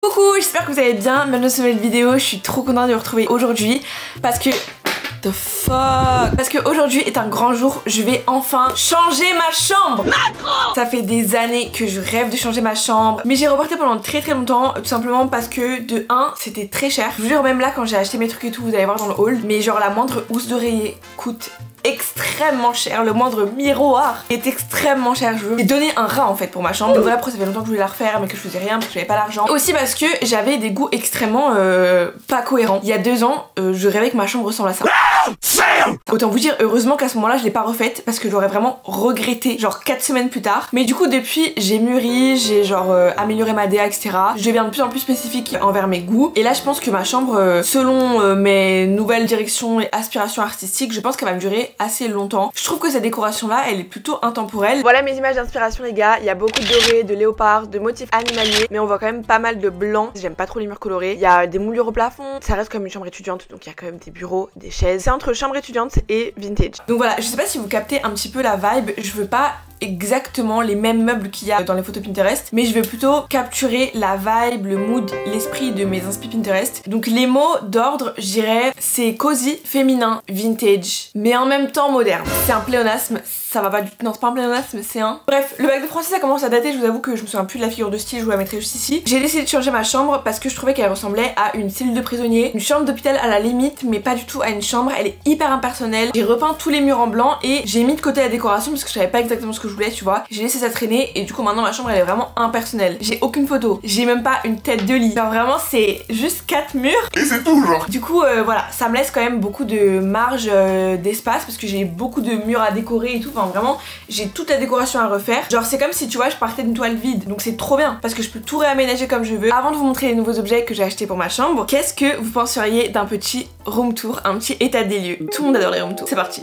Coucou, j'espère que vous allez bien. Bienvenue dans cette nouvelle vidéo. Je suis trop contente de vous retrouver aujourd'hui parce que the fuck, parce que aujourd'hui est un grand jour. Je vais enfin changer ma chambre. Ça fait des années que je rêve de changer ma chambre, mais j'ai reporté pendant très longtemps, tout simplement parce que de 1 c'était très cher. Je vous jure, même là quand j'ai acheté mes trucs et tout, vous allez voir dans le haul, mais genre la moindre housse d'oreiller coûte extrêmement cher, le moindre miroir est extrêmement cher. Je veux donner un rat en fait pour ma chambre. Donc voilà pourquoi ça fait longtemps que je voulais la refaire mais que je faisais rien parce que j'avais pas l'argent. Aussi parce que j'avais des goûts extrêmement pas cohérents. Il y a 2 ans, je rêvais que ma chambre ressemble à ça. Autant vous dire, heureusement qu'à ce moment là je l'ai pas refaite parce que j'aurais vraiment regretté genre 4 semaines plus tard. Mais du coup depuis j'ai mûri, j'ai genre amélioré ma DA, etc. Je deviens de plus en plus spécifique envers mes goûts. Et là je pense que ma chambre, selon mes nouvelles directions et aspirations artistiques, je pense qu'elle va me durer assez longtemps. Je trouve que cette décoration là elle est plutôt intemporelle. Voilà mes images d'inspiration les gars. Il y a beaucoup de doré, de léopard, de motifs animaliers, mais on voit quand même pas mal de blanc. J'aime pas trop les murs colorés. Il y a des moulures au plafond. Ça reste comme une chambre étudiante, donc il y a quand même des bureaux, des chaises. C'est entre chambre étudiante et vintage. Donc voilà, je sais pas si vous captez un petit peu la vibe. Je veux pas exactement les mêmes meubles qu'il y a dans les photos Pinterest, mais je vais plutôt capturer la vibe, le mood, l'esprit de mes inspi Pinterest. Donc les mots d'ordre, je dirais, c'est cosy, féminin, vintage, mais en même temps moderne. C'est un pléonasme, ça va pas du tout. Non, c'est pas un pléonasme, c'est un. Bref, le bac de français ça commence à dater, je vous avoue que je me souviens plus de la figure de style, je vous la mettrai juste ici. J'ai décidé de changer ma chambre parce que je trouvais qu'elle ressemblait à une cellule de prisonnier, une chambre d'hôpital à la limite, mais pas du tout à une chambre. Elle est hyper impersonnelle. J'ai repeint tous les murs en blanc et j'ai mis de côté la décoration parce que je savais pas exactement ce que je voulais, tu vois. J'ai laissé ça traîner et du coup maintenant ma chambre elle est vraiment impersonnelle. J'ai aucune photo, j'ai même pas une tête de lit. Genre vraiment c'est juste 4 murs et c'est tout genre. Du coup voilà, ça me laisse quand même beaucoup de marge d'espace parce que j'ai beaucoup de murs à décorer et tout. Enfin vraiment j'ai toute la décoration à refaire. Genre c'est comme si tu vois je partais d'une toile vide. Donc c'est trop bien parce que je peux tout réaménager comme je veux. Avant de vous montrer les nouveaux objets que j'ai achetés pour ma chambre, qu'est-ce que vous penseriez d'un petit room tour, un petit état des lieux? Tout le monde adore les room tours. C'est parti.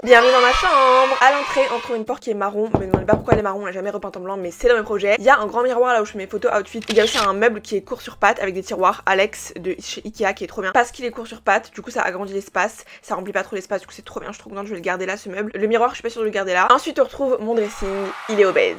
Bienvenue dans ma chambre. À l'entrée, on trouve une porte qui est marron. Me demandez pas pourquoi elle est marron, on l'a jamais repeinte en blanc, mais c'est dans mes projets. Il y a un grand miroir là où je fais mes photos outfit. Il y a aussi un meuble qui est court sur pattes avec des tiroirs Alex de chez Ikea qui est trop bien. Parce qu'il est court sur pattes, du coup ça agrandit l'espace, ça remplit pas trop l'espace, du coup c'est trop bien, je suis trop contente, je vais le garder là ce meuble. Le miroir, je suis pas sûre de le garder là. Ensuite on retrouve mon dressing, il est obèse.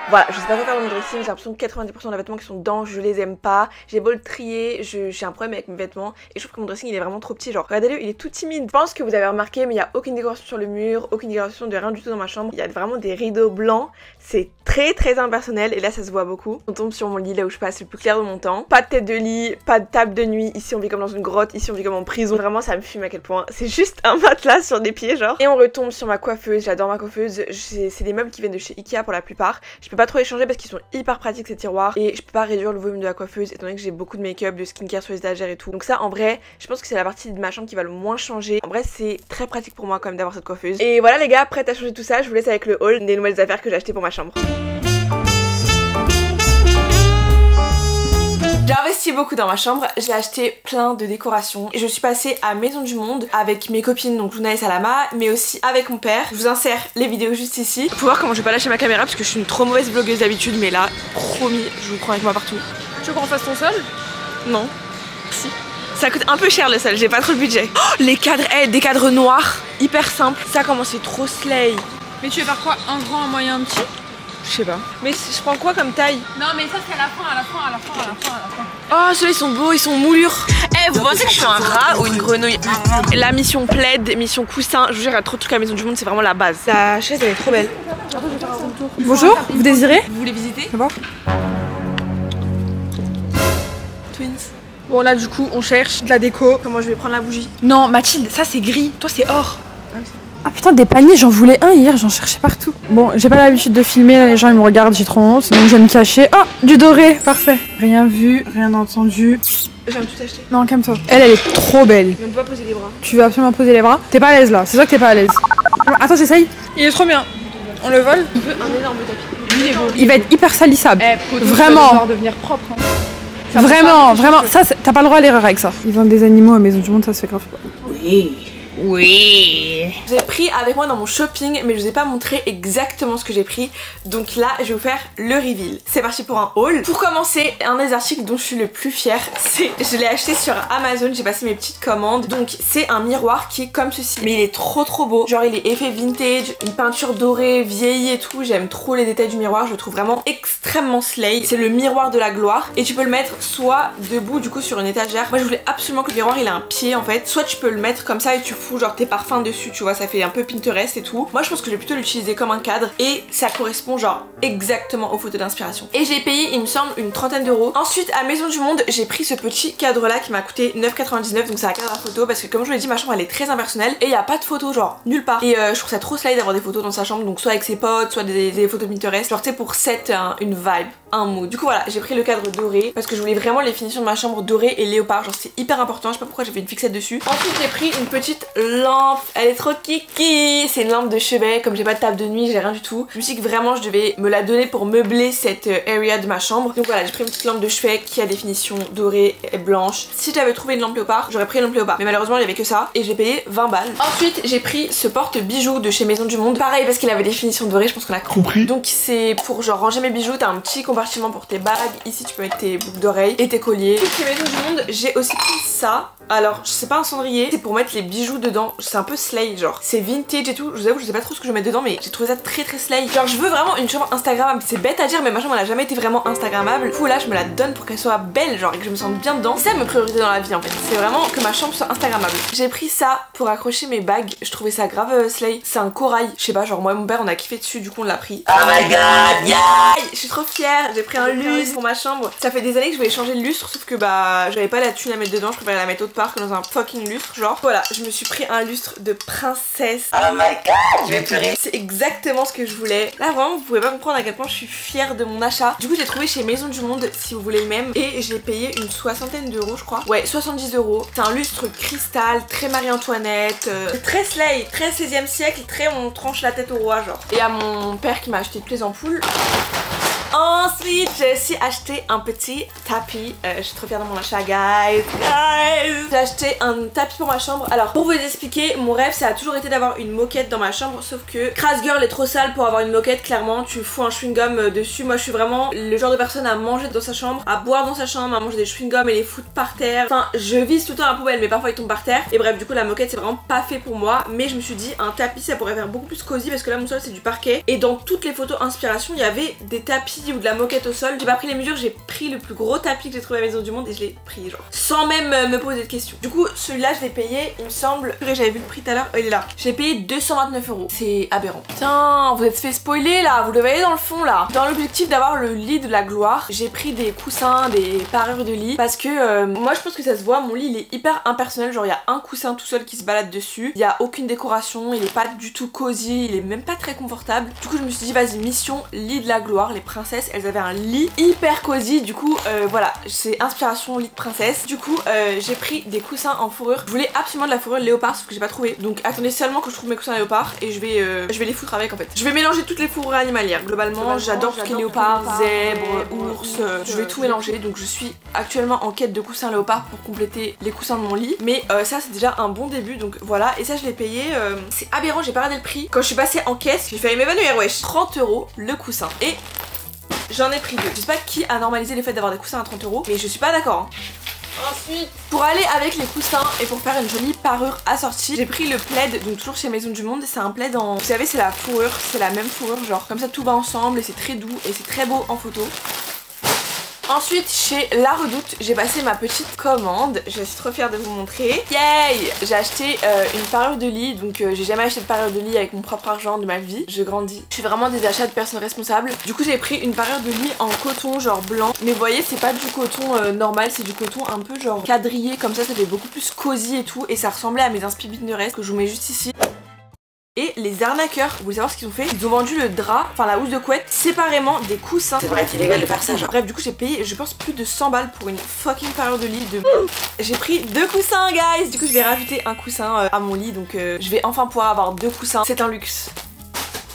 Voilà, je sais pas quoi faire dans mon dressing, j'ai l'impression que 90% des vêtements qui sont dedans, je les aime pas. J'ai beau le trier, j'ai un problème avec mes vêtements et je trouve que mon dressing il est vraiment trop petit. Genre regardez-le, il est tout timide. Je pense que vous avez remarqué, mais il y a aucune décoration sur le mur, aucune décoration de rien du tout dans ma chambre. Il y a vraiment des rideaux blancs, c'est très impersonnel et là ça se voit beaucoup. On tombe sur mon lit là où je passe le plus clair de mon temps. Pas de tête de lit, pas de table de nuit. Ici on vit comme dans une grotte, ici on vit comme en prison. Vraiment ça me fume à quel point. C'est juste un matelas sur des pieds genre. Et on retombe sur ma coiffeuse, j'adore ma coiffeuse. C'est des meubles qui viennent de chez Ikea pour la plupart. Je peux pas trop les changer parce qu'ils sont hyper pratiques ces tiroirs et je peux pas réduire le volume de la coiffeuse étant donné que j'ai beaucoup de make-up, de skincare sur les étagères et tout. Donc ça en vrai je pense que c'est la partie de ma chambre qui va le moins changer. En vrai c'est très pratique pour moi quand même d'avoir cette coiffeuse. Et voilà les gars, prête à changer tout ça, je vous laisse avec le haul des nouvelles affaires que j'ai achetées pour ma chambre. J'ai investi beaucoup dans ma chambre, j'ai acheté plein de décorations et je suis passée à Maison du Monde avec mes copines, donc Luna et Salama, mais aussi avec mon père. Je vous insère les vidéos juste ici. Vous pouvez voir comment je vais pas lâcher ma caméra parce que je suis une trop mauvaise vlogueuse d'habitude, mais là, promis, je vous prends avec moi partout. Tu veux qu'on fasse ton sol? Non. Si. Ça coûte un peu cher le sol, j'ai pas trop le budget. Oh, les cadres, des cadres noirs, hyper simples. Ça comment c'est trop slay. Mais tu veux faire quoi? Un grand, un moyen, un petit? Je sais pas. Mais je prends quoi comme taille? Non mais ça c'est à la fin. Oh ceux-là ils sont beaux, ils sont moulures. Eh vous pensez que je suis un rat ou une grenouille? La mission plaid, mission coussin, je vous jure il y a trop de trucs à la Maison du Monde, c'est vraiment la base. La chaise elle est trop belle. Bonjour, vous désirez? Vous voulez visiter? D'abord. Twins. Bon là du coup on cherche de la déco. Comment je vais prendre la bougie? Non Mathilde, ça c'est gris, toi c'est or. Ah putain des paniers, j'en voulais un hier, j'en cherchais partout. Bon, j'ai pas l'habitude de filmer, là les gens ils me regardent, j'ai trop honte, donc je vais me cacher. Oh, du doré, parfait. Rien vu, rien entendu. Je viens de tout acheter. Non, calme-toi. Elle est trop belle. Je viens de pas poser les bras. Tu veux absolument poser les bras? T'es pas à l'aise là, c'est sûr que t'es pas à l'aise. Attends, j'essaye. Il est trop bien. On le vole? On veut un énorme tapis. Il est beau. Il va être hyper salissable. Vraiment. Ça va devenir propre. Vraiment. Ça, t'as pas le droit à l'erreur avec ça. Ils vendent des animaux à Maison du Monde, ça se fait grave. Oui, Oui. J'ai pris avec moi dans mon shopping, mais je vous ai pas montré exactement ce que j'ai pris. Donc là, je vais vous faire le reveal. C'est parti pour un haul. Pour commencer, un des articles dont je suis le plus fière, c'est, je l'ai acheté sur Amazon, j'ai passé mes petites commandes. Donc c'est un miroir qui est comme ceci. Mais il est trop beau. Genre il est effet vintage, une peinture dorée, vieillie et tout. J'aime trop les détails du miroir, je le trouve vraiment extrêmement slay. C'est le miroir de la gloire. Et tu peux le mettre soit debout du coup sur une étagère. Moi je voulais absolument que le miroir il ait un pied en fait. Soit tu peux le mettre comme ça et tu fous genre tes parfums dessus, tu vois, ça fait un peu Pinterest et tout. Moi je pense que je vais plutôt l'utiliser comme un cadre et ça correspond genre exactement aux photos d'inspiration. Et j'ai payé il me semble une trentaine d'euros. Ensuite à Maison du Monde j'ai pris ce petit cadre là qui m'a coûté 9,99 donc c'est un cadre à photo parce que comme je vous l'ai dit ma chambre elle est très impersonnelle et il n'y a pas de photos genre nulle part. Et je trouve ça trop slide d'avoir des photos dans sa chambre, donc soit avec ses potes, soit des photos Pinterest, genre tu sais pour set une vibe, un mood. Du coup voilà, j'ai pris le cadre doré parce que je voulais vraiment les finitions de ma chambre dorée et léopard, genre c'est hyper important, je sais pas pourquoi j'ai fait une fixette dessus. Ensuite j'ai pris une petite lampe, elle est trop kiki, c'est une lampe de chevet, comme j'ai pas de table de nuit, j'ai rien du tout. Je me suis dit que vraiment je devais me la donner pour meubler cette area de ma chambre. Donc voilà, j'ai pris une petite lampe de chevet qui a des finitions dorées et blanches. Si j'avais trouvé une lampe léopard, j'aurais pris une lampe léopard, mais malheureusement il y avait que ça et j'ai payé 20 balles. Ensuite j'ai pris ce porte-bijoux de chez Maison du Monde, pareil parce qu'il avait des finitions dorées, je pense qu'on a compris. Donc c'est pour genre ranger mes bijoux, t'as un petit compartiment pour tes bagues, ici tu peux mettre tes boucles d'oreilles et tes colliers. Chez Maison du Monde j'ai aussi pris ça. Alors c'est pas un cendrier, c'est pour mettre les bijoux dedans, c'est un peu slay genre, c'est vintage et tout, je vous avoue je sais pas trop ce que je vais mettre dedans mais j'ai trouvé ça très slay. Genre je veux vraiment une chambre instagrammable, c'est bête à dire mais ma chambre elle a jamais été vraiment instagrammable. Du coup là je me la donne pour qu'elle soit belle genre et que je me sente bien dedans. C'est ça mes priorités dans la vie en fait, c'est vraiment que ma chambre soit instagrammable. J'ai pris ça pour accrocher mes bagues, je trouvais ça grave slay, c'est un corail, je sais pas genre moi et mon père on a kiffé dessus du coup on l'a pris. Oh my god yeah. Je suis trop fière, j'ai pris un lustre pour ma chambre, ça fait des années que je voulais changer de lustre sauf que bah j'avais pas la thune à mettre dedans, je préférais la mettre autre part que dans un fucking lustre genre. Voilà, je me suis pris un lustre de princesse. Oh my god, je vais pleurer. C'est exactement ce que je voulais. Là vraiment vous pouvez pas comprendre à quel point je suis fière de mon achat. Du coup j'ai trouvé chez Maison du Monde si vous voulez le même et j'ai payé une soixantaine d'euros je crois. Ouais 70 euros. C'est un lustre cristal, très Marie-Antoinette, très slay, très 16e siècle, très on tranche la tête au roi genre. Et à mon père qui m'a acheté toutes les ampoules. Ensuite, j'ai aussi acheté un petit tapis. Je suis trop fière de mon achat, guys. J'ai acheté un tapis pour ma chambre. Alors, pour vous expliquer, mon rêve, ça a toujours été d'avoir une moquette dans ma chambre. Sauf que Crass Girl est trop sale pour avoir une moquette, clairement. Tu fous un chewing-gum dessus. Moi, je suis vraiment le genre de personne à manger dans sa chambre, à boire dans sa chambre, à manger des chewing-gums et les foutre par terre. Enfin, je vise tout le temps à la poubelle, mais parfois ils tombent par terre. Et bref, du coup, la moquette, c'est vraiment pas fait pour moi. Mais je me suis dit, un tapis, ça pourrait faire beaucoup plus cosy parce que là, mon sol, c'est du parquet. Et dans toutes les photos inspiration, il y avait des tapis ou de la moquette au sol. J'ai pas pris les mesures, j'ai pris le plus gros tapis que j'ai trouvé à la Maison du Monde et je l'ai pris genre sans même me poser de questions. Du coup celui-là je l'ai payé, il me semble, j'avais vu le prix tout à l'heure, il est là. Je l'ai payé 229 euros. C'est aberrant. Putain, vous êtes fait spoiler là, vous le voyez dans le fond là. Dans l'objectif d'avoir le lit de la gloire, j'ai pris des coussins, des parures de lit parce que moi je pense que ça se voit, mon lit il est hyper impersonnel, genre il y a un coussin tout seul qui se balade dessus, il y a aucune décoration, il est pas du tout cosy, il est même pas très confortable. Du coup je me suis dit vas-y mission lit de la gloire, les princesses elles avaient un lit hyper cosy, du coup voilà c'est inspiration lit de princesse. Du coup j'ai pris des coussins en fourrure, je voulais absolument de la fourrure léopard sauf que j'ai pas trouvé, donc attendez seulement que je trouve mes coussins léopard et je vais les foutre avec en fait. Je vais mélanger toutes les fourrures animalières, globalement j'adore tout ce qui est léopard, zèbre, ours, je vais tout mélanger. Donc je suis actuellement en quête de coussins léopard pour compléter les coussins de mon lit, mais ça c'est déjà un bon début donc voilà. Et ça je l'ai payé, c'est aberrant, j'ai pas regardé le prix, quand je suis passée en caisse j'ai failli m'évanouir wesh. 30 euros le coussin et j'en ai pris deux. Je sais pas qui a normalisé le fait d'avoir des coussins à 30 euros, mais je suis pas d'accord. Ensuite, pour aller avec les coussins et pour faire une jolie parure assortie, j'ai pris le plaid, donc toujours chez Maison du Monde. C'est un plaid en... Vous savez, c'est la fourrure, c'est la même fourrure, genre comme ça tout va ensemble et c'est très doux et c'est très beau en photo. Ensuite chez La Redoute j'ai passé ma petite commande, je suis trop fière de vous montrer. Yay! J'ai acheté une parure de lit, donc j'ai jamais acheté de parure de lit avec mon propre argent de ma vie, je grandis. Je fais vraiment des achats de personnes responsables. Du coup j'ai pris une parure de lit en coton genre blanc, mais vous voyez c'est pas du coton normal, c'est du coton un peu genre quadrillé comme ça fait beaucoup plus cosy et tout, et ça ressemblait à mes inspi Pinterest que je vous mets juste ici. Et les arnaqueurs, vous voulez savoir ce qu'ils ont fait? Ils ont vendu le drap, enfin la housse de couette, séparément des coussins. C'est vrai qu'il est illégal de faire ça genre. Bref, du coup j'ai payé je pense plus de 100 balles pour une fucking parure de lit de... J'ai pris 2 coussins guys. Du coup je vais rajouter un coussin à mon lit, donc je vais enfin pouvoir avoir 2 coussins. C'est un luxe.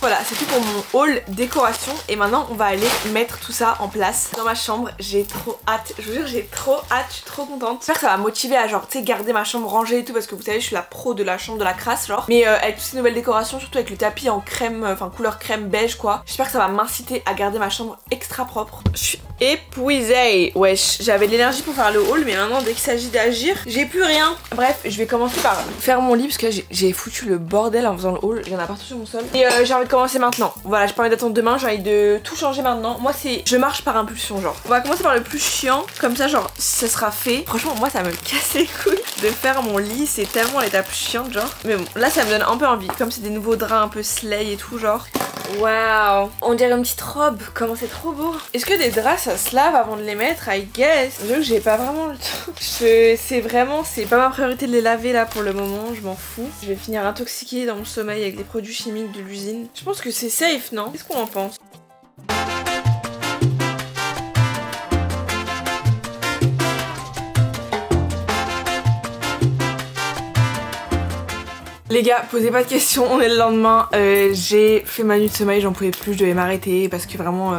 Voilà, c'est tout pour mon haul décoration. Et maintenant on va aller mettre tout ça en place dans ma chambre. J'ai trop hâte, je vous jure j'ai trop hâte, je suis trop contente. J'espère que ça va me motiver à genre tu sais garder ma chambre rangée et tout, parce que vous savez je suis la pro de la chambre de la crasse genre. Mais avec toutes ces nouvelles décorations, surtout avec le tapis en crème, enfin couleur crème beige quoi, j'espère que ça va m'inciter à garder ma chambre extra propre. Je suis épuisée. Wesh, j'avais de l'énergie pour faire le haul, mais maintenant dès qu'il s'agit d'agir, j'ai plus rien. Bref, je vais commencer par faire mon lit parce que j'ai foutu le bordel en faisant le haul. Il y en a partout sur mon sol. Et j'ai envie de commencer maintenant. Voilà, j'ai pas envie d'attendre demain, j'ai envie de tout changer maintenant. Moi c'est, je marche par impulsion genre. On va commencer par le plus chiant, comme ça genre ça sera fait. Franchement moi ça me casse les couilles de faire mon lit, c'est tellement l'étape chiante genre. Mais bon, là ça me donne un peu envie. Comme c'est des nouveaux draps un peu slay et tout genre. Waouh, on dirait une petite robe, comment c'est trop beau. Est-ce que des draps ça se lave avant de les mettre? I guess. J'avoue que j'ai pas vraiment le temps. C'est pas ma priorité de les laver là pour le moment, je m'en fous. Je vais finir intoxiquée dans mon sommeil avec des produits chimiques de l'usine. Je pense que c'est safe, non? Qu'est-ce qu'on en pense? Les gars, posez pas de questions, on est le lendemain, j'ai fait ma nuit de sommeil, j'en pouvais plus, je devais m'arrêter parce que vraiment,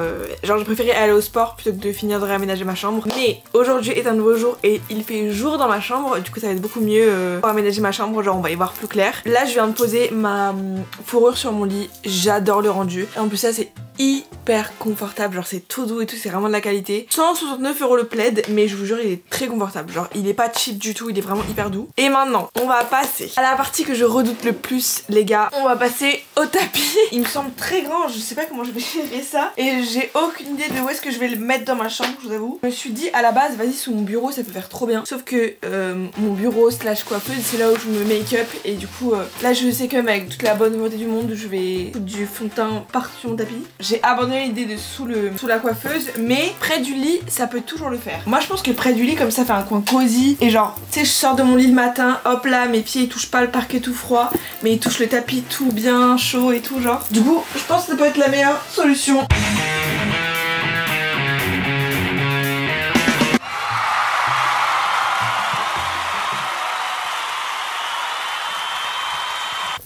genre je préférais aller au sport plutôt que de finir de réaménager ma chambre. Mais aujourd'hui est un nouveau jour et il fait jour dans ma chambre, du coup ça va être beaucoup mieux pour aménager ma chambre, genre on va y voir plus clair. Là je viens de poser ma fourrure sur mon lit, j'adore le rendu. Et en plus ça c'est hyper confortable, genre c'est tout doux et tout, c'est vraiment de la qualité. 169 € le plaid, mais je vous jure il est très confortable, genre il est pas cheap du tout, il est vraiment hyper doux. Et maintenant on va passer à la partie que je redoute le plus les gars, on va passer au tapis. Il me semble très grand, je sais pas comment je vais gérer ça et j'ai aucune idée de où est-ce que je vais le mettre dans ma chambre, je vous avoue. Je me suis dit à la base vas-y sous mon bureau ça peut faire trop bien, sauf que mon bureau slash coiffeuse c'est là où je me make up et du coup là je sais que même avec toute la bonne volonté du monde je vais foutre du fond de teint partout sur mon tapis. J'ai abandonné l'idée de sous la coiffeuse, mais près du lit ça peut toujours le faire. Moi je pense que près du lit comme ça fait un coin cosy et genre tu sais je sors de mon lit le matin, hop là mes pieds ils touchent pas le parquet tout froid mais ils touchent le tapis tout bien chaud et tout genre. Du coup je pense que ça peut être la meilleure solution.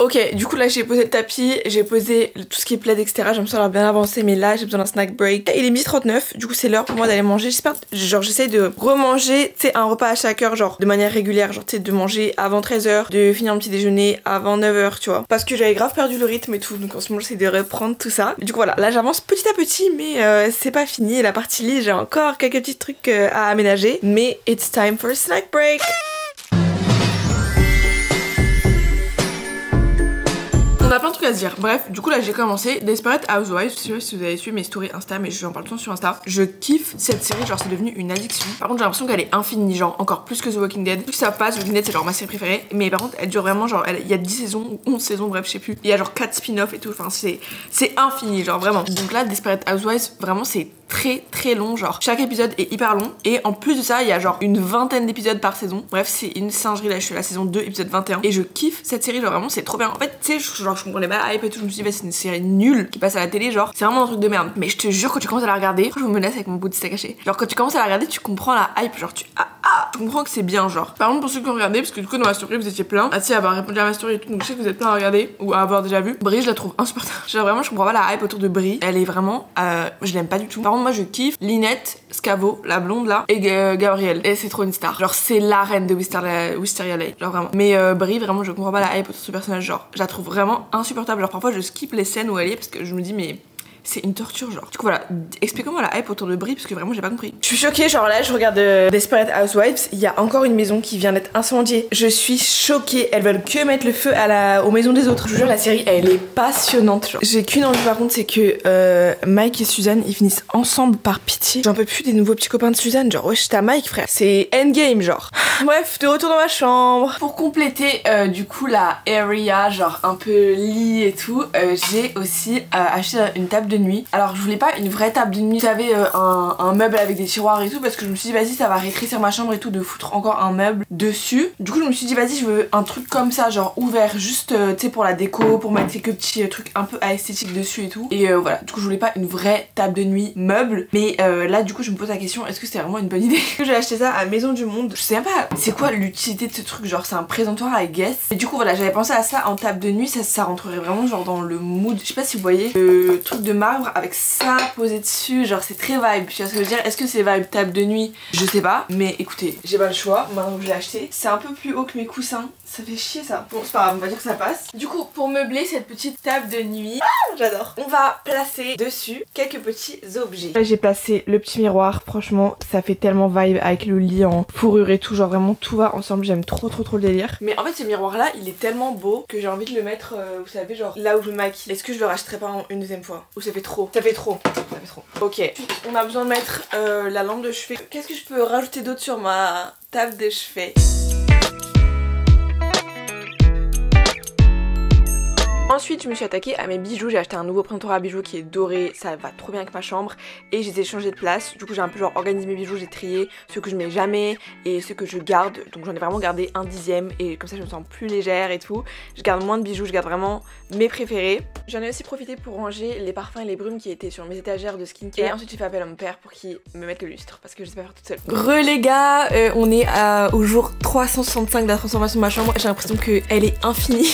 Ok, du coup là j'ai posé le tapis, j'ai posé tout ce qui est plaid etc, j'ai l'impression d'avoir bien avancé mais là j'ai besoin d'un snack break. Il est 12h39, du coup c'est l'heure pour moi d'aller manger, j'espère, genre j'essaie de remanger tu sais un repas à chaque heure genre de manière régulière, genre tu sais de manger avant 13h, de finir mon petit déjeuner avant 9h tu vois. Parce que j'avais grave perdu le rythme et tout, donc en ce moment j'essaie de reprendre tout ça. Du coup voilà, là j'avance petit à petit mais c'est pas fini et la partie lit j'ai encore quelques petits trucs à aménager. Mais it's time for a snack break. On a plein de trucs à se dire. Bref, du coup là j'ai commencé Desperate Housewives. Je sais pas si vous avez suivi mes stories Insta, mais je en parle tout le temps sur Insta. Je kiffe cette série, genre c'est devenu une addiction. Par contre j'ai l'impression qu'elle est infinie, genre encore plus que The Walking Dead. Vu que ça passe, The Walking Dead c'est genre ma série préférée. Mais par contre elle dure vraiment genre, il y a 10 saisons ou 11 saisons, bref je sais plus. Il y a genre 4 spin-offs et tout, enfin c'est infini genre vraiment. Donc là Desperate Housewives vraiment c'est très long, genre chaque épisode est hyper long et en plus de ça il y a genre une vingtaine d'épisodes par saison. Bref c'est une singerie, là je suis à la saison 2 épisode 21 et je kiffe cette série, genre vraiment c'est trop bien. En fait tu sais genre je comprenais pas la hype et tout, je me suis dit bah, c'est une série nulle qui passe à la télé, genre c'est vraiment un truc de merde. Mais je te jure quand tu commences à la regarder, je vous menace avec mon bout de steak haché, genre quand tu commences à la regarder tu comprends la hype, genre tu comprends que c'est bien genre. Par contre pour ceux qui ont regardé, parce que du coup dans ma story vous étiez plein à avoir répondu à ma story et tout, donc je sais que vous êtes plein à regarder ou à avoir déjà vu. Brie je la trouve insupportable, genre vraiment je comprends pas la hype autour de Brie, elle est vraiment je l'aime pas du tout. Par contre moi je kiffe Lynette Scavo, la blonde là, et Gabrielle, et c'est trop une star, genre c'est la reine de Wisteria Lake, genre vraiment. Mais Brie vraiment je comprends pas la hype autour de ce personnage, genre je la trouve vraiment insupportable, genre parfois je skip les scènes où elle est parce que je me dis mais c'est une torture genre. Du coup voilà, expliquez-moi la hype autour de Brie parce que vraiment j'ai pas compris. Je suis choquée, genre là je regarde Desperate Housewives, il y a encore une maison qui vient d'être incendiée. Je suis choquée, elles veulent que mettre le feu aux maisons des autres. Je vous jure la série elle est passionnante genre. J'ai qu'une envie par contre c'est que Mike et Suzanne ils finissent ensemble par pitié. J'en peux plus des nouveaux petits copains de Suzanne, genre wesh t'as Mike frère. C'est endgame genre. Bref, de retour dans ma chambre. Pour compléter du coup la area genre un peu lit et tout, j'ai aussi acheté une table de nuit. Alors je voulais pas une vraie table de nuit, j'avais un meuble avec des tiroirs et tout, parce que je me suis dit vas-y ça va rétrécir ma chambre et tout de foutre encore un meuble dessus. Du coup je me suis dit vas-y je veux un truc comme ça, genre ouvert, juste tu sais pour la déco, pour mettre quelques petits trucs un peu esthétiques dessus et tout. Et voilà, du coup je voulais pas une vraie table de nuit meuble, mais là du coup je me pose la question, est-ce que c'était vraiment une bonne idée? J'ai acheté ça à Maison du Monde, je sais même pas c'est quoi l'utilité de ce truc, genre c'est un présentoir I guess. Et du coup voilà, j'avais pensé à ça en table de nuit, ça rentrerait vraiment genre dans le mood, je sais pas si vous voyez, le truc de marbre avec ça posé dessus, genre c'est très vibe, tu vois ce que je veux dire. Est-ce que c'est vibe table de nuit? Je sais pas, mais écoutez, j'ai pas le choix, maintenant que je l'ai acheté. C'est un peu plus haut que mes coussins, ça fait chier ça. Bon c'est pas grave, on va dire que ça passe. Du coup pour meubler cette petite table de nuit, j'adore, on va placer dessus quelques petits objets. Là j'ai placé le petit miroir, franchement ça fait tellement vibe avec le lit en fourrure et tout, genre vraiment tout va ensemble, j'aime trop le délire. Mais en fait ce miroir là il est tellement beau que j'ai envie de le mettre, vous savez genre là où je me maquille. Est-ce que je le rachèterai pas une deuxième fois? Ou ça fait trop? Ça fait trop. Ok, on a besoin de mettre la lampe de chevet. Qu'est-ce que je peux rajouter d'autre sur ma table de chevet? Ensuite je me suis attaquée à mes bijoux, j'ai acheté un nouveau présentoir à bijoux qui est doré, ça va trop bien avec ma chambre et j'ai changé de place. Du coup j'ai un peu genre organisé mes bijoux, j'ai trié ceux que je mets jamais et ceux que je garde, donc j'en ai vraiment gardé un dixième et comme ça je me sens plus légère et tout. Je garde moins de bijoux, je garde vraiment mes préférés. J'en ai aussi profité pour ranger les parfums et les brumes qui étaient sur mes étagères de skincare et ensuite j'ai fait appel à mon père pour qu'il me mette le lustre parce que je sais pas faire toute seule. Les gars, on est au jour 365 de la transformation de ma chambre, j'ai l'impression qu'elle est infinie.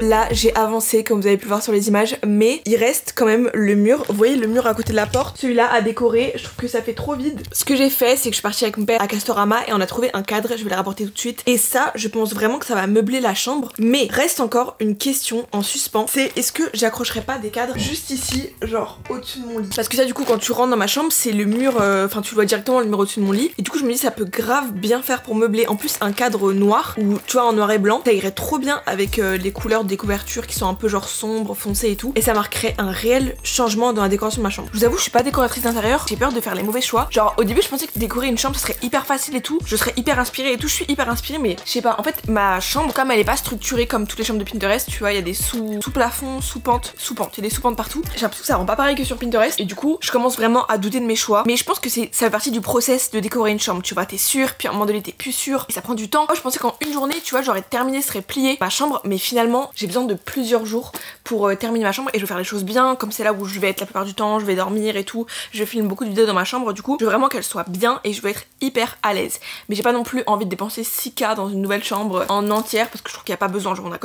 Là j'ai avancé comme vous avez pu voir sur les images, mais il reste quand même le mur. Vous voyez le mur à côté de la porte, celui-là à décorer, je trouve que ça fait trop vide. Ce que j'ai fait c'est que je suis partie avec mon père à Castorama et on a trouvé un cadre, je vais le rapporter tout de suite. Et ça je pense vraiment que ça va meubler la chambre. Mais reste encore une question en suspens, c'est est-ce que j'accrocherai pas des cadres juste ici, genre au-dessus de mon lit. Parce que ça du coup quand tu rentres dans ma chambre c'est le mur, enfin tu vois directement le mur au-dessus de mon lit. Et du coup je me dis ça peut grave bien faire pour meubler. En plus un cadre noir, ou tu vois en noir et blanc, ça irait trop bien avec les couleurs des couvertures qui sont un peu genre sombres, foncées et tout. Et ça marquerait un réel changement dans la décoration de ma chambre. Je vous avoue je suis pas décoratrice d'intérieur, j'ai peur de faire les mauvais choix. Genre au début je pensais que décorer une chambre ce serait hyper facile et tout, je serais hyper inspirée et tout, je suis hyper inspirée mais je sais pas, en fait ma chambre comme elle est pas structurée comme toutes les chambres de Pinterest, tu vois il y a des sous-plafonds, sous-pentes, il y a des sous-pentes partout. J'ai l'impression que ça rend pas pareil que sur Pinterest et du coup je commence vraiment à douter de mes choix. Mais je pense que ça fait partie du process de décorer une chambre, tu vois, t'es sûr, puis à un moment donné t'es plus sûr et ça prend du temps. Moi je pensais qu'en une journée tu vois j'aurais terminé, serait plié ma chambre, mais finalement j'ai besoin de plusieurs jours pour terminer ma chambre et je veux faire les choses bien, comme c'est là où je vais être la plupart du temps, je vais dormir et tout, je filme beaucoup de vidéos dans ma chambre, du coup je veux vraiment qu'elle soit bien et je veux être hyper à l'aise. Mais j'ai pas non plus envie de dépenser 6K dans une nouvelle chambre en entière parce que je trouve qu'il y a pas besoin, genre on est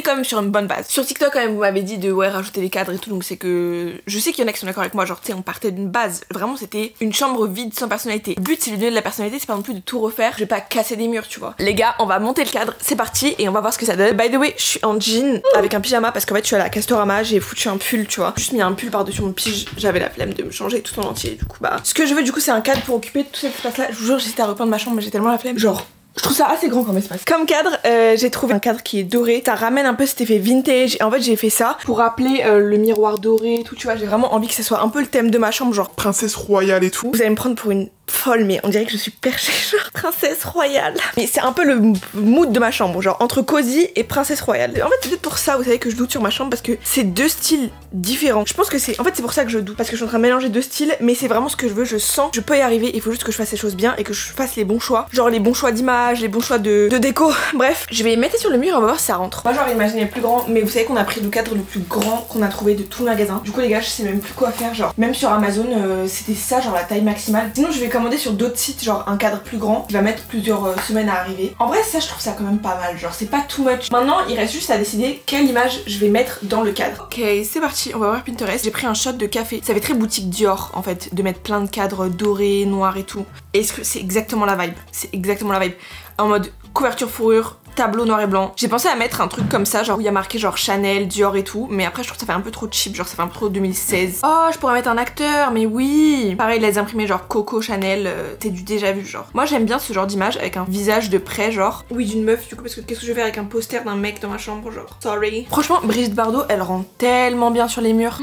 quand même sur une bonne base. Sur TikTok quand même vous m'avez dit de ouais rajouter des cadres et tout, donc c'est que je sais qu'il y en a qui sont d'accord avec moi, genre tu sais on partait d'une base, vraiment c'était une chambre vide sans personnalité. Le but c'est de lui donner de la personnalité, c'est pas non plus de tout refaire, je vais pas casser des murs tu vois. Les gars on va monter le cadre, c'est parti et on va voir ce que ça donne. By the way je suis en jean avec un pyjama parce qu'en fait je suis à la Castorama, j'ai foutu un pull tu vois, juste mis un pull par dessus mon pige, j'avais la flemme de me changer tout en entier, du coup bah ce que je veux du coup c'est un cadre pour occuper tout cet espace là. Je vous jure j'étais à repeindre ma chambre mais j'ai tellement la flemme, genre je trouve ça assez grand comme espace. Comme cadre, j'ai trouvé un cadre qui est doré. Ça ramène un peu cet effet vintage. Et en fait, j'ai fait ça pour rappeler le miroir doré et tout. Tu vois, j'ai vraiment envie que ça soit un peu le thème de ma chambre, genre princesse royale et tout. Vous allez me prendre pour une folle, mais on dirait que je suis perchée, genre princesse royale. Mais c'est un peu le mood de ma chambre, genre entre cosy et princesse royale. En fait, c'est peut-être pour ça, vous savez, que je doute sur ma chambre parce que c'est deux styles différents. Je pense que c'est. En fait, c'est pour ça que je doute parce que je suis en train de mélanger deux styles, mais c'est vraiment ce que je veux. Je sens, je peux y arriver. Il faut juste que je fasse les choses bien et que je fasse les bons choix, genre les bons choix d'image, les bons choix de déco. Bref, je vais mettre sur le mur, on va voir si ça rentre. Moi, j'aurais imaginé le plus grand, mais vous savez qu'on a pris le cadre le plus grand qu'on a trouvé de tout le magasin. Du coup, les gars, je sais même plus quoi faire. Genre, même sur Amazon, c'était ça, genre la taille maximale. Sinon, je vais commander sur d'autres sites, genre un cadre plus grand qui va mettre plusieurs semaines à arriver. En vrai, ça, je trouve ça quand même pas mal. Genre, c'est pas too much. Maintenant, il reste juste à décider quelle image je vais mettre dans le cadre. Ok, c'est parti. On va voir Pinterest. J'ai pris un shot de café. Ça fait très boutique Dior en fait, de mettre plein de cadres dorés, noirs et tout. Est-ce que c'est exactement la vibe? C'est exactement la vibe. En mode couverture fourrure, tableau noir et blanc. J'ai pensé à mettre un truc comme ça, genre où il y a marqué genre Chanel, Dior et tout, mais après je trouve que ça fait un peu trop cheap, genre ça fait un peu trop 2016. Oh, je pourrais mettre un acteur, mais oui. Pareil, les imprimés genre Coco, Chanel, c'est du déjà vu genre. Moi j'aime bien ce genre d'image avec un visage de près genre. Oui, d'une meuf du coup, parce que qu'est-ce que je vais faire avec un poster d'un mec dans ma chambre genre. Sorry. Franchement, Brigitte Bardot, elle rend tellement bien sur les murs.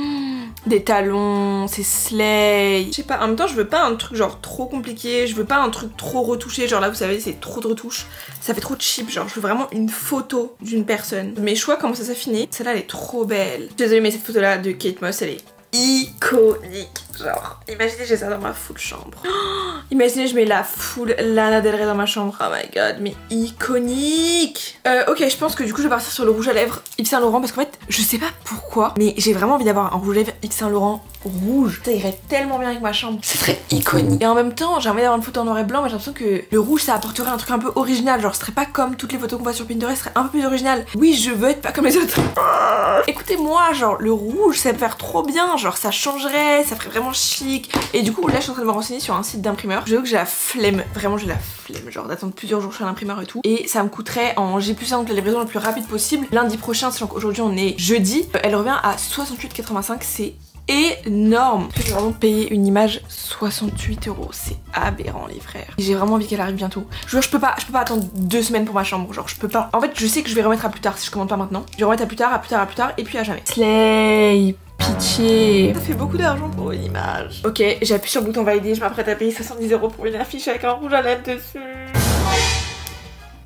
des talons, c'est slay. Je sais pas, en même temps je veux pas un truc genre trop compliqué, je veux pas un truc trop retouché, genre là vous savez c'est trop de retouches, ça fait trop cheap, genre je veux vraiment une photo d'une personne. Mes choix commencent à s'affiner, celle-là elle est trop belle. Désolée mais cette photo là de Kate Moss elle est iconique. Genre, imaginez j'ai ça dans ma full chambre. Oh, imaginez je mets la full Lana Del Rey dans ma chambre. Oh my god, mais iconique. Ok, je pense que du coup je vais partir sur le rouge à lèvres Yves Saint Laurent parce qu'en fait, je sais pas pourquoi, mais j'ai vraiment envie d'avoir un rouge à lèvres Yves Saint Laurent rouge. Ça irait tellement bien avec ma chambre. C'est très iconique. Et en même temps, j'ai envie d'avoir une photo en noir et blanc, mais j'ai l'impression que le rouge ça apporterait un truc un peu original. Genre, ce serait pas comme toutes les photos qu'on voit sur Pinterest, ce serait un peu plus original. Oui, je veux être pas comme les autres. Écoutez-moi, genre, le rouge ça me faire trop bien. Genre, ça changerait, ça ferait vraiment chic. Et du coup là je suis en train de me renseigner sur un site d'imprimeur. Je veux que j'ai la flemme, vraiment j'ai la flemme genre d'attendre plusieurs jours chez l'imprimeur et tout. Et ça me coûterait en J+1 donc la livraison la plus rapide possible lundi prochain, sachant qu'aujourd'hui on est jeudi. Elle revient à 68,85, c'est énorme. Je vais vraiment payer une image 68 €, c'est aberrant les frères. J'ai vraiment envie qu'elle arrive bientôt. Je veux, je peux pas attendre 2 semaines pour ma chambre, genre je peux pas. En fait je sais que je vais remettre à plus tard si je commande pas maintenant. Je vais remettre à plus tard, à plus tard, à plus tard et puis à jamais. Slay. Pitié. Ça fait beaucoup d'argent pour une image. Ok, j'appuie sur le bouton valider, je m'apprête à payer 70 € pour une affiche avec un rouge à lèvres dessus.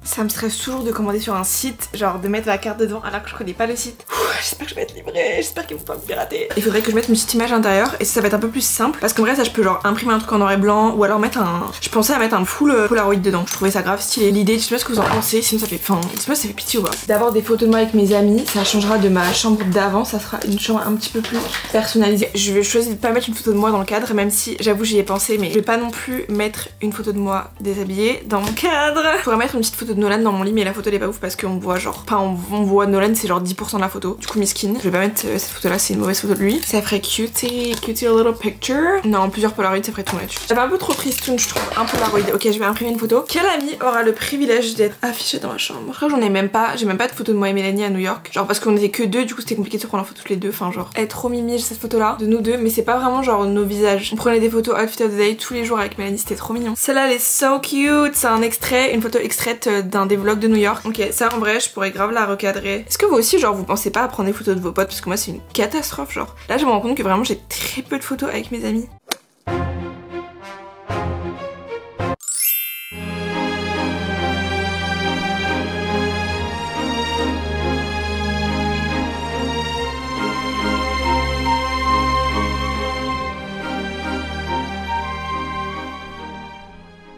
Ça me stresse toujours de commander sur un site, genre de mettre la carte dedans alors que je connais pas le site. J'espère que je vais être livrée, j'espère qu'ils vont pas me pirater. Il faudrait que je mette une petite image à l'intérieur et ça va être un peu plus simple parce qu'en vrai ça je peux genre imprimer un truc en noir et blanc ou alors mettre un... Je pensais à mettre un full Polaroid dedans, je trouvais ça grave stylé. L'idée, je sais pas ce que vous en pensez, sinon ça fait... Enfin, je sais pas si ça fait pitié ou pas. D'avoir des photos de moi avec mes amis, ça changera de ma chambre d'avant, ça sera une chambre un petit peu plus personnalisée. Je vais choisir de pas mettre une photo de moi dans le cadre, même si j'avoue j'y ai pensé, mais je vais pas non plus mettre une photo de moi déshabillée dans mon cadre. Je pourrais mettre une petite photo de Nolan dans mon lit, mais la photo elle est pas ouf parce qu'on voit genre... Enfin on voit Nolan c'est genre 10% de la photo, du coup miskin. Je vais pas mettre cette photo là, c'est une mauvaise photo de lui. Ça ferait cutie little picture. Non, plusieurs Polaroids ça ferait too much. J'avais un peu trop tristoun je trouve, un Polaroid. Ok, je vais imprimer une photo. Quel ami aura le privilège d'être affiché dans ma chambre? Je crois que j'en ai même pas, j'ai même pas de photo de moi et Mélanie à New York. Genre parce qu'on était que deux, du coup c'était compliqué de se prendre en photo toutes les deux. Enfin genre, elle est trop mimi cette photo là de nous deux, mais c'est pas vraiment genre nos visages. On prenait des photos outfit of the day tous les jours avec Mélanie, c'était trop mignon. Celle-là elle est so cute, c'est un extrait, une photo extraite d'un des vlogs de New York. Ok, ça en vrai je pourrais grave la recadrer. Est-ce que vous aussi genre vous pensez pas à prendre des photos de vos potes? Parce que moi c'est une catastrophe genre. Là je me rends compte que vraiment j'ai très peu de photos avec mes amis.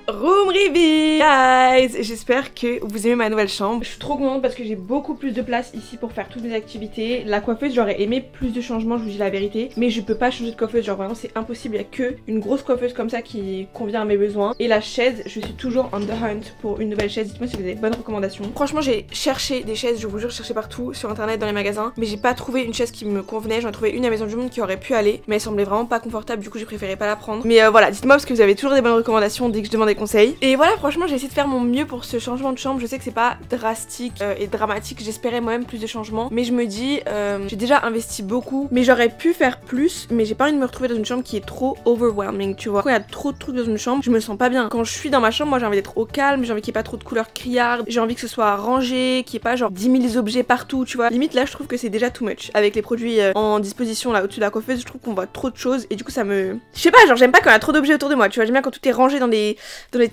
Room reveal guys, j'espère que vous aimez ma nouvelle chambre. Je suis trop contente parce que j'ai beaucoup plus de place ici pour faire toutes mes activités. La coiffeuse, j'aurais aimé plus de changements, je vous dis la vérité, mais je peux pas changer de coiffeuse, genre vraiment c'est impossible. Il y a que une grosse coiffeuse comme ça qui convient à mes besoins. Et la chaise, je suis toujours on the hunt pour une nouvelle chaise. Dites-moi si vous avez des bonnes recommandations. Franchement j'ai cherché des chaises, je vous jure, j'ai cherché partout sur internet, dans les magasins, mais j'ai pas trouvé une chaise qui me convenait. J'en ai trouvé une à Maison du Monde qui aurait pu aller, mais elle semblait vraiment pas confortable, du coup j'ai préféré pas la prendre. Mais voilà, dites-moi parce que vous avez toujours des bonnes recommandations dès que je demande des conseils. Et voilà, franchement j'ai essayé de faire mon mieux pour ce changement de chambre. Je sais que c'est pas drastique et dramatique, j'espérais moi-même plus de changements, mais je me dis j'ai déjà investi beaucoup, mais j'aurais pu faire plus, mais j'ai pas envie de me retrouver dans une chambre qui est trop overwhelming, tu vois. Quand il y a trop de trucs dans une chambre, je me sens pas bien. Quand je suis dans ma chambre, moi j'ai envie d'être au calme, j'ai envie qu'il y ait pas trop de couleurs criardes, j'ai envie que ce soit rangé, qu'il y ait pas genre 10 000 objets partout, tu vois. Limite là je trouve que c'est déjà too much. Avec les produits en disposition là au-dessus de la coiffeuse, je trouve qu'on voit trop de choses et du coup ça me... Je sais pas, genre j'aime pas quand il y a trop d'objets autour de moi, tu vois. J'aime bien quand tout est rangé dans des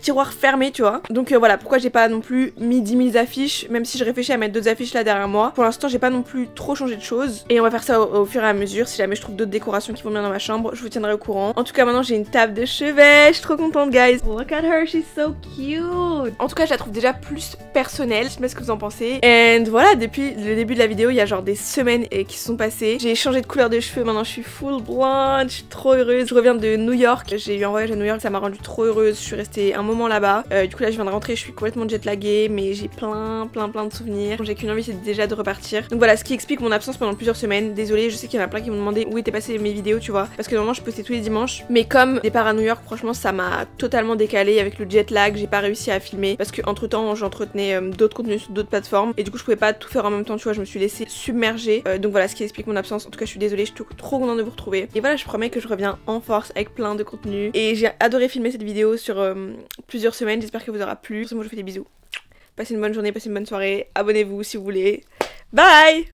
tiroirs fermés, tu vois. Donc voilà pourquoi j'ai pas non plus mis 10 000 affiches, même si je réfléchis à mettre d'autres affiches là derrière moi. Pour l'instant j'ai pas non plus trop changé de choses et on va faire ça au fur et à mesure. Si jamais je trouve d'autres décorations qui vont bien dans ma chambre, je vous tiendrai au courant. En tout cas maintenant j'ai une table de chevet, je suis trop contente guys. Look at her, she's so cute. En tout cas je la trouve déjà plus personnelle, je sais pas ce que vous en pensez. And voilà, depuis le début de la vidéo il y a genre des semaines qui se sont passées. J'ai changé de couleur de cheveux, maintenant je suis full blonde, je suis trop heureuse. Je reviens de New York, j'ai eu un voyage à New York, ça m'a rendue trop heureuse. Je suis restée un moment là-bas, du coup là je viens de rentrer, je suis complètement jet laguée, mais j'ai plein de souvenirs. J'ai qu'une envie, c'est déjà de repartir. Donc voilà, ce qui explique mon absence pendant plusieurs semaines. Désolée, je sais qu'il y en a plein qui m'ont demandé où étaient passées mes vidéos, tu vois, parce que normalement je postais tous les dimanches, mais comme départ à New York, franchement ça m'a totalement décalé avec le jet lag. J'ai pas réussi à filmer parce que entre temps j'entretenais d'autres contenus sur d'autres plateformes et du coup je pouvais pas tout faire en même temps, tu vois. Je me suis laissée submerger. Donc voilà ce qui explique mon absence. En tout cas je suis désolée, je suis trop contente de vous retrouver. Et voilà, je promets que je reviens en force avec plein de contenu. Et j'ai adoré filmer cette vidéo sur plusieurs semaines. J'espère que vous aura plu. Moi je vous fais des bisous. Passez une bonne journée, passez une bonne soirée. Abonnez-vous si vous voulez. Bye!